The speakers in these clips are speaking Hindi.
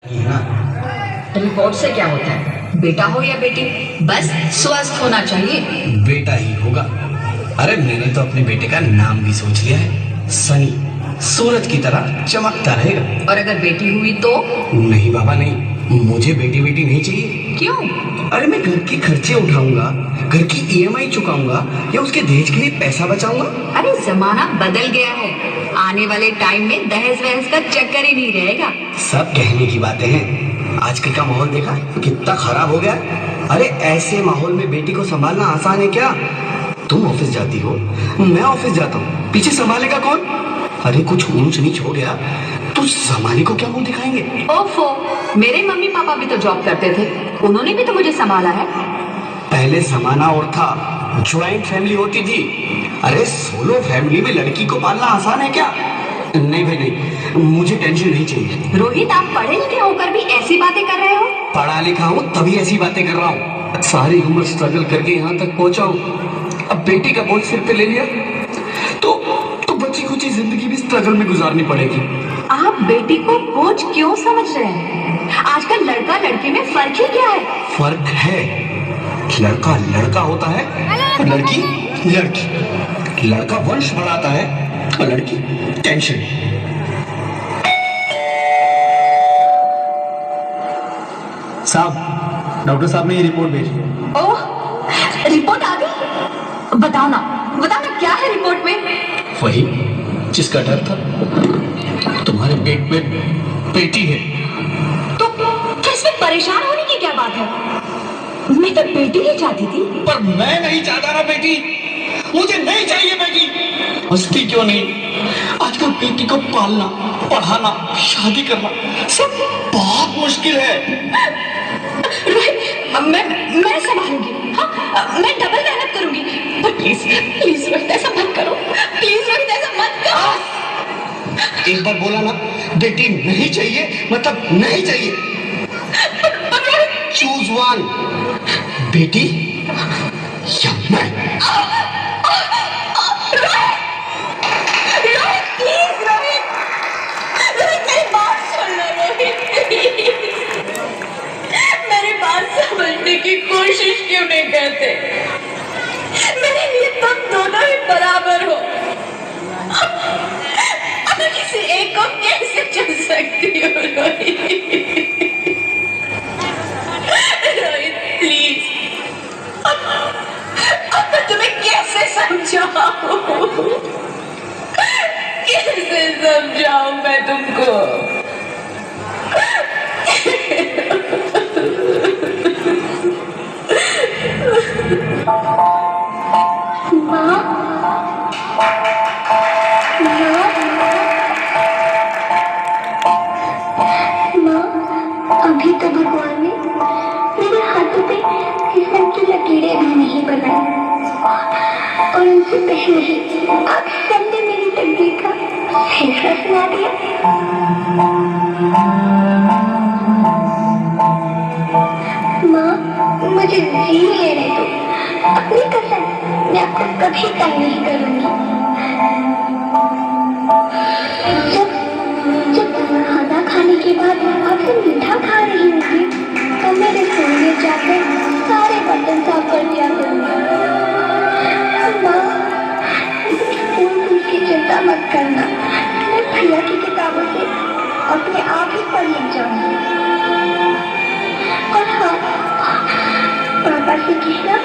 है ना। रिपोर्ट से क्या होता है, बेटा हो या बेटी, बस स्वस्थ होना चाहिए। बेटा ही होगा। अरे मैंने तो अपने बेटे का नाम भी सोच लिया है, सनी। सूरज की तरह चमकता रहेगा। और अगर बेटी हुई तो? नहीं बाबा नहीं, मुझे बेटी बेटी नहीं चाहिए। क्यों? अरे मैं घर के खर्चे उठाऊंगा, घर की ईएमआई चुकाऊंगा या उसके दहेज के लिए पैसा बचाऊंगा। अरे जमाना बदल गया है, आने वाले टाइम में दहेज वहेज का चक्कर ही नहीं रहेगा। सब कहने की बातें हैं, आजकल का माहौल देखा कितना खराब हो गया। अरे ऐसे माहौल में बेटी को संभालना आसान है क्या? तुम ऑफिस जाती हो, मैं ऑफिस जाता हूँ, पीछे संभालेगा कौन? अरे कुछ ऊंच नीच हो गया तो जमाने को क्या मुंह दिखाएंगे? ओफो, मेरे मम्मी पापा भी तो जॉब करते थे, उन्होंने भी तो मुझे संभाला है। पहले जमाना और था, ज्वाइंट फैमिली होती थी। अरे सोलो फैमिली में लड़की को पालना आसान है क्या? नहीं भाई नहीं, मुझे टेंशन नहीं चाहिए। रोहित, आप पढ़े लिखे होकर भी ऐसी बातें कर रहे हो? पढ़ा लिखा हूँ तभी ऐसी बातें कर रहा हूँ। सारी उम्र स्ट्रगल करके यहाँ तक पहुंचा हूँ, अब बेटी का बोझ सिर पे ले लिया तो बची कुछ जिंदगी भी स्ट्रगल में गुजारनी पड़ेगी। आप बेटी को बोझ क्यों समझ रहे हैं? आजकल लड़का लड़की में फर्क ही क्या है? फर्क है, लड़का लड़का होता है और लड़की लड़की। लड़का वंश बढ़ाता है और लड़की टेंशन। साहब, डॉक्टर साहब ने ये रिपोर्ट भेजी। ओह, रिपोर्ट आ गई? बताओ ना क्या है रिपोर्ट में? वही जिसका डर था, तुम्हारे पेट में बेटी है। तो क्या इसमें परेशान होने की क्या बात है? मैं तो बेटी ही चाहती थी। पर मैं नहीं चाहता ना बेटी, मुझे नहीं चाहिए बेटी। हंसती क्यों नहीं? आजकल बेटी को पालना, पढ़ाना, शादी करना सब बहुत मुश्किल है। मैं संभालूंगी। हाँ, मैं डबल मेहनत करूंगी। पर प्लीज प्लीज रोहित, ऐसा मत करो। प्लीज रोहित, ऐसा मत करो। एक बार बोला ना, बेटी नहीं चाहिए मतलब नहीं चाहिए। चूज वन, बेटी या मैं। समझने की कोशिश क्यों नहीं करते? मेरे लिए तुम दोनों ही बराबर हो। अगर किसी एक को कैसे चुन सकती हो रोहित? रोहित प्लीज, अब मैं तुम्हें कैसे समझाऊं? कैसे समझाऊं मैं तुमको? अभी तो भगवान ने मेरे हाथों पे किस्म की लकीरें भी नहीं बनाई, और उनसे पहले ही आप सबने मेरी तकदीर का फैसला सुना दिया। माँ, मुझे जी लेने दो। अपनी कसम, मैं आपको कभी तंग नहीं करूंगी। जब खाना खाने के बाद आपसे मीठा खा रही होगी तो मेरे रसोई में जाकर सारे बर्तन साफ कर दिया करूंगी। माँ, फूल की चिंता मत करना, मैं भैया की किताबों से अपने आप ही पढ़ लिख जाऊंगी। और हाँ, पापा से कहना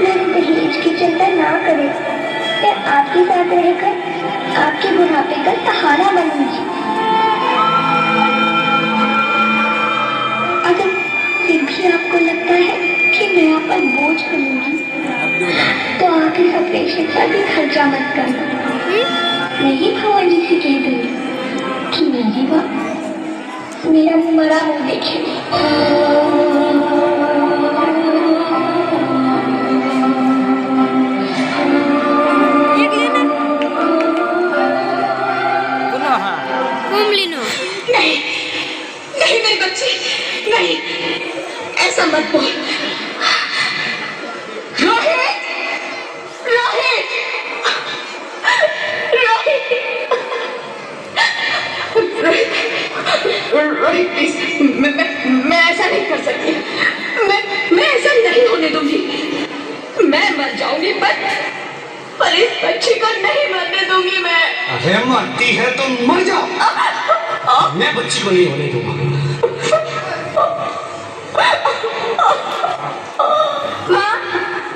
मेरे दहेज की चिंता ना करें, मैं आपके साथ रहकर आपके बुढ़ापे का सहारा बनूंगी। अगर फिर भी आपको लगता है कि मैं आप पर बोझ बनूंगी तो आप इस ऑपरेशन का भी खर्चा मत करना। मैं ही भगवान जी से कह दूंगी कि मेरी माँ मेरा मरा मुंह देखेगी। नहीं मेरी बच्ची, नहीं, ऐसा मत बोल। रोहित, रोहित, रोहित, रोहित। रोहित प्लीज, मैं ऐसा नहीं कर सकती। मैं ऐसा नहीं होने दूंगी। मैं मर जाऊंगी पर इस बच्ची को नहीं मरने दूंगी मैं। अरे मरती है तो मर जाओ, मैं बच्ची को नहीं होने दूंगा। माँ,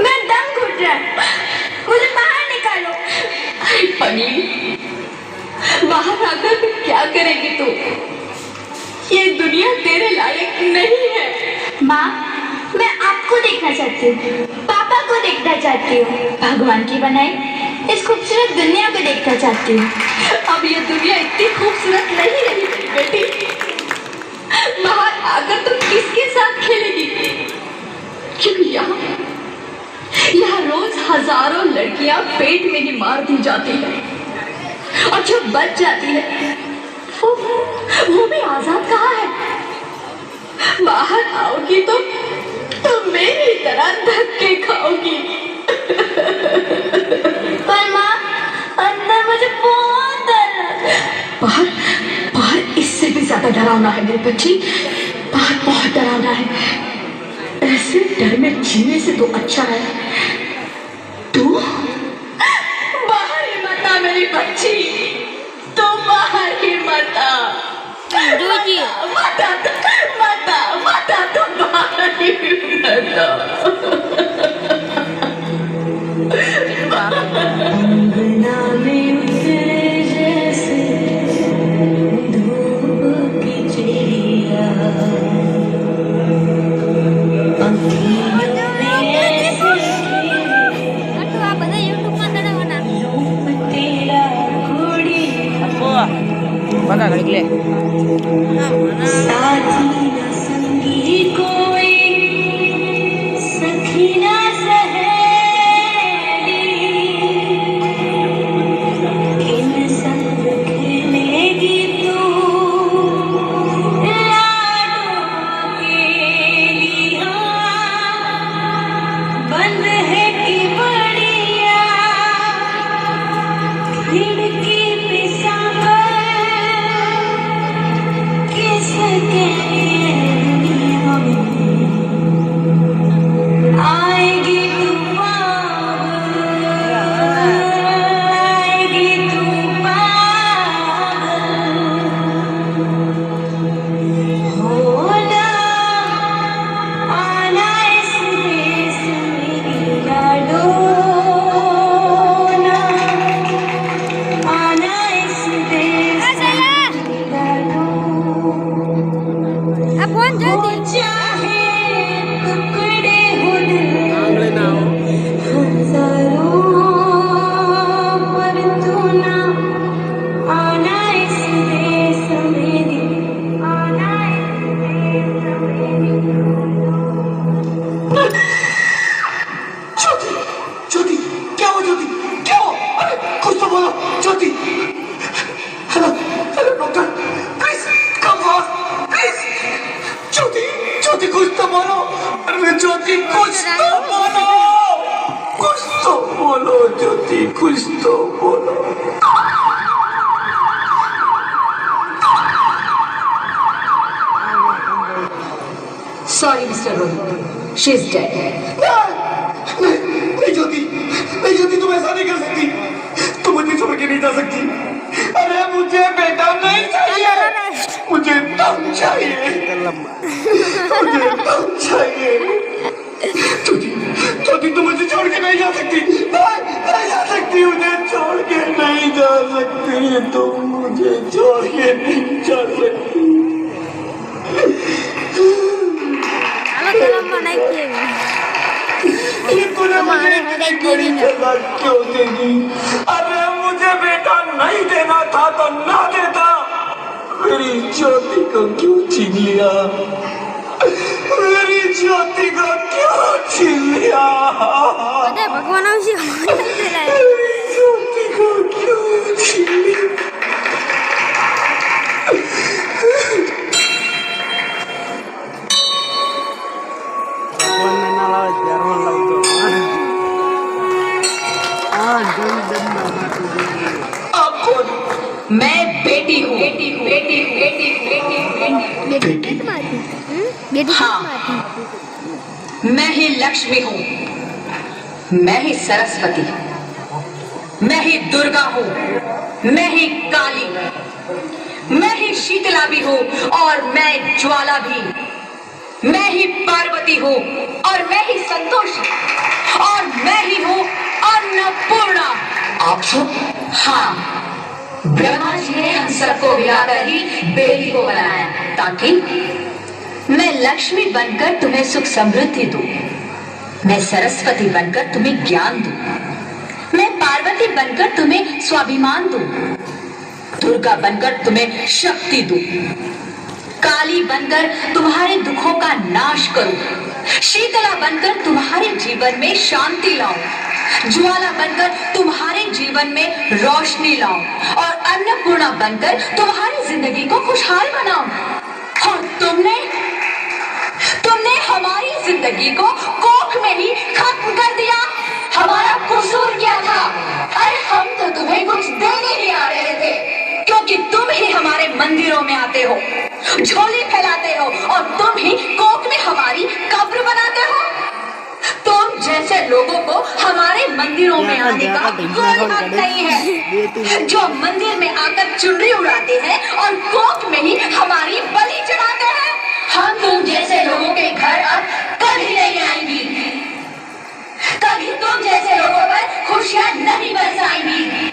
मैं दम घुट रहा है, मुझे बाहर निकालो। अरे पगली, बाहर आकर फिर क्या करेगी तू? ये दुनिया तेरे लायक नहीं है। माँ, मैं आपको देखना चाहती हूँ, पापा को देखना चाहती हूँ, भगवान की बनाई इस खूबसूरत दुनिया को देखना चाहती हूँ। अब ये दुनिया इतनी खूबसूरत नहीं रही मेरी बेटी। बाहर आकर तुम किसके साथ खेलेगी? क्योंकि यहाँ रोज हजारों लड़कियां पेट में ही मार दी जाती है, और जो बच जाती है वो भी आजाद कहाँ है? बाहर आओगी तो मेरी तरह धक्के खाओगी। पर माँ, अंदर मुझे बहुत डर लग रहा है। बाहर इससे भी ज्यादा डरावना है मेरी बच्ची। बाहर बहुत डरावना है। ऐसे डर में जीने से तो अच्छा है तू बाहर ही मत आ मेरी बच्ची, तू बाहर ही मत आ। मत आ, तू बाहर ही मत आ। अंगना में उतरे जैसे धूप की चिड़िया, बघा घडले साथी न संगी कोई, सखी न सहेली, किन संग खेलेगी तू लाडो अकेली। बंद है कि बढ़िया खिड़की पे सांभर, किसके आएगी तू पागल, आएगी तू पागल, होना आना इस देश में लाडो, आना इस देश में लाडो। हो चाहे टुकड़े हो दिल हजारों, पर तू ना आना इस देश में, आना इस देश में। ज्योति, क्या हो ज्योति, क्या हो? अरे कुछ तो बोलो Jyoti. Hello hello doctor, please come fast please. Jyoti कुछ तो बोलो। अरे ज्योति कुछ तो बोलो, कुछ तो बोलो ज्योति, कुछ तो बोलो। Sorry, Mr. Rohit. She's dead. नहीं ज्योति, तुम ऐसा नहीं कर सकती। तुम मुझे छोड़ के नहीं जा सकती। अरे मुझे बेटा नहीं चाहिए, मुझे दम चाहिए, मुझे दम चाहिए। ज्योति तुम मुझे छोड़ के नहीं जा सकती, नहीं जा सकती, मुझे छोड़ के नहीं जा सकती, तुम मुझे छोड़ के नहीं जा सकती। तूने मुझे इतनी बड़ी सजा क्यों दे दी? अरे मुझे बेटा नहीं देना था तो ना देता। मेरी ज्योति को क्यों छीन लिया? मेरी ज्योति को क्यों छीन लिया? भगवान मेरी ज्योति को क्यों छीन लिया? मैं बेटी हूँ, बेटी हूँ, बेटी हूँ, बेटी हूँ, बेटी हूँ। बेटी हाँ। मैं ही लक्ष्मी हूँ, मैं ही सरस्वती, मैं ही दुर्गा हूँ, मैं ही काली, मैं ही शीतला भी हूँ और मैं ज्वाला भी, मैं ही पार्वती हूँ और मैं ही संतोषी और मैं ही हूँ अन्नपूर्णा। आप सब? हाँ, ब्रह्मा जी ने हम सबको मिलाकर ही बेटी को बनाया ताकि मैं लक्ष्मी बनकर तुम्हें सुख समृद्धि दूं, मैं सरस्वती बनकर तुम्हें ज्ञान दूं, मैं पार्वती बनकर तुम्हें स्वाभिमान दूं, दुर्गा बनकर तुम्हें शक्ति दूं, काली बनकर तुम्हारे दुखों का नाश करूं, शीतला बनकर तुम्हारे जीवन में शांति लाऊं, ज्वाला बनकर तुम्हारे जीवन में रोशनी लाऊं और अन्नपूर्णा बनकर तुम्हारी जिंदगी को खुशहाल बनाऊं। और तुमने हमारी जिंदगी को कोख में ही खत्म कर दिया। हमारा कसूर क्या था? अरे हम तो तुम्हें कुछ देने ही आ रहे थे, क्योंकि तुम ही हमारे मंदिरों में आते हो, झोली फैलाते हो और तुम ही कोख में हमारी कब्र बनाते हो। तुम जैसे लोगों को हमारे मंदिरों में आने का कोई हक नहीं है, जो मंदिर में आकर चुनरी उड़ाते हैं और कोख में ही हमारी बलि चढ़ाते हैं। हम तुम जैसे लोगों के घर अब कभी नहीं आएंगी, कभी तुम जैसे लोगों पर खुशियां नहीं बरसाएंगी,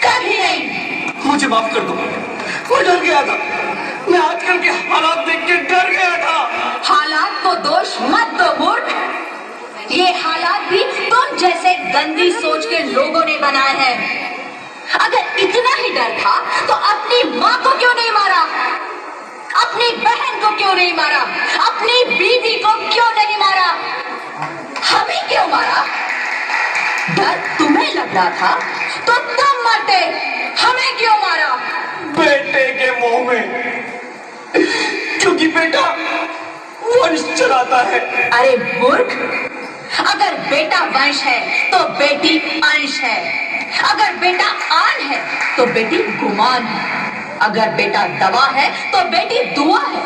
कभी नहीं। मुझे माफ कर दो, मैं डर गया था, मैं आजकल के हालात देख के डर गया था। हालात को दोष मत दो मूर्ख, ये हालात भी तुम जैसे गंदी सोच के लोगों ने बनाए हैं। अगर इतना ही डर था तो अपनी माँ को क्यों नहीं मारा, अपनी बहन को क्यों नहीं मारा, अपनी बीवी को क्यों नहीं मारा, हमें क्यों मारा? डर तुम्हें लग रहा था तो तुम मरते, हमें क्यों मारा? बेटे के मुंह में, क्योंकि बेटा वंश चलाता है। अरे मूर्ख, अगर बेटा वंश है तो बेटी अंश है, अगर बेटा आन है तो बेटी गुमान है, अगर बेटा दवा है तो बेटी दुआ है,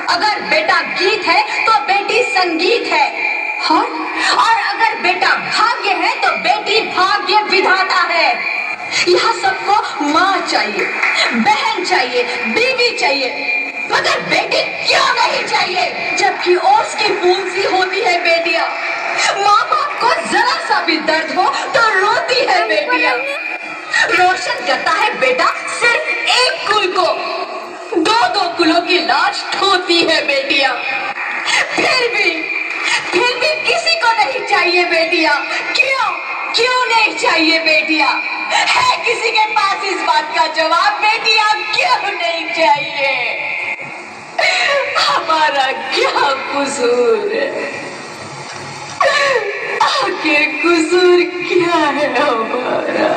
अगर बेटा गीत है तो बेटी संगीत है, और अगर बेटा भाग्य है तो बेटी भाग्य विधाता है। यहाँ सबको माँ चाहिए, बहन चाहिए, बीवी चाहिए, मगर बेटी क्यों नहीं चाहिए? जबकि ओस की बूंद सी होती है बेटियां, माँ बाप को जरा सा भी दर्द हो तो रोती है बेटियां। रोशन करता है बेटा सिर्फ एक कुल को, दो दो कुलों की लाश ढोती है बेटियां। फिर भी किसी को नहीं चाहिए बेटियां। क्यों नहीं चाहिए बेटियां? है किसी के पास इस बात का जवाब? बेटियां क्यों नहीं चाहिए? हमारा क्या कसूर है? आखिर कसूर क्या है हमारा?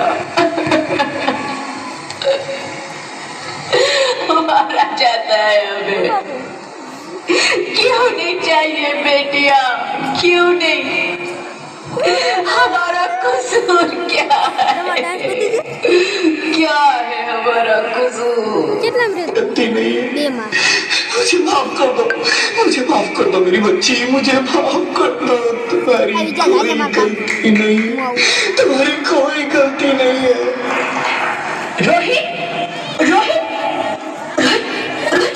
हमारा जाता है हमें। क्यों नहीं चाहिए बेटियां? क्यों नहीं? हमारा कसूर क्या है? क्या है हमारा कसूर? गलती नहीं है, मुझे माफ कर दो, मुझे माफ कर दो मेरी बच्ची, मुझे माफ कर दो। तुम्हारी कोई गलती नहीं, तुम्हारी कोई गलती नहीं है। रोहित,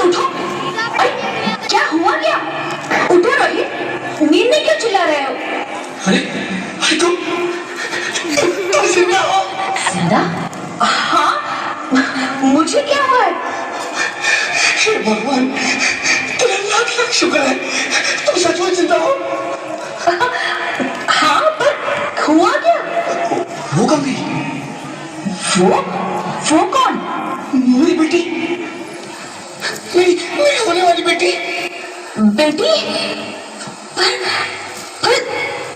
उठो। क्या हुआ क्या? उठो रोहित, नींद में क्यों चिल्ला रहे हो? अरे तुम जिंदा हो? जिंदा? हाँ, मुझे क्या हुआ है? हे भगवान, तेरा लाख लाख शुक्र है, तुम सचमुच जिंदा हो। हाँ, पर हुआ क्या? वो कब गई? वो कौन? मेरी बेटी, मेरी होने वाली बेटी। बेटी? पर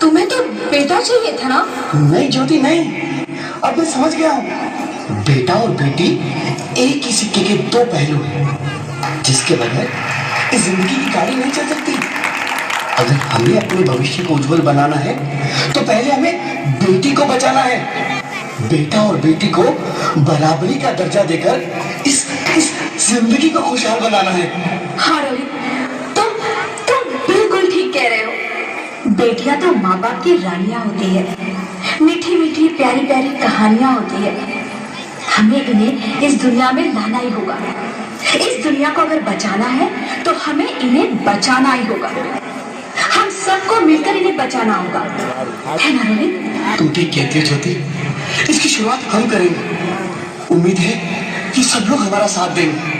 तुम्हें तो बेटा चाहिए था ना? नहीं ज्योति नहीं, अब मैं समझ गया हूँ। बेटा और बेटी एक ही सिक्के के दो पहलू हैं, जिसके बगैर इस जिंदगी की गाड़ी नहीं चल सकती। अगर हमें अपने भविष्य को उज्जवल बनाना है तो पहले हमें बेटी को बचाना है। बेटा और बेटी को बराबरी का दर्जा देकर इस जिंदगी को खुशहाल बनाना है। हाँ रोहित, तुम बिल्कुल ठीक कह रहे हो। बेटियां तो माँ बाप की रानियां होती है, मीठी मीठी प्यारी प्यारी कहानियां होती है। हमें इन्हें इस दुनिया में लाना ही होगा। इस दुनिया को अगर बचाना है तो हमें इन्हें बचाना ही होगा। हम सबको मिलकर इन्हें बचाना होगा, है ना रोहित? तुम ठीक कहती हो ज्योति, इसकी शुरुआत हम करेंगे। उम्मीद है कि सब लोग हमारा साथ देंगे।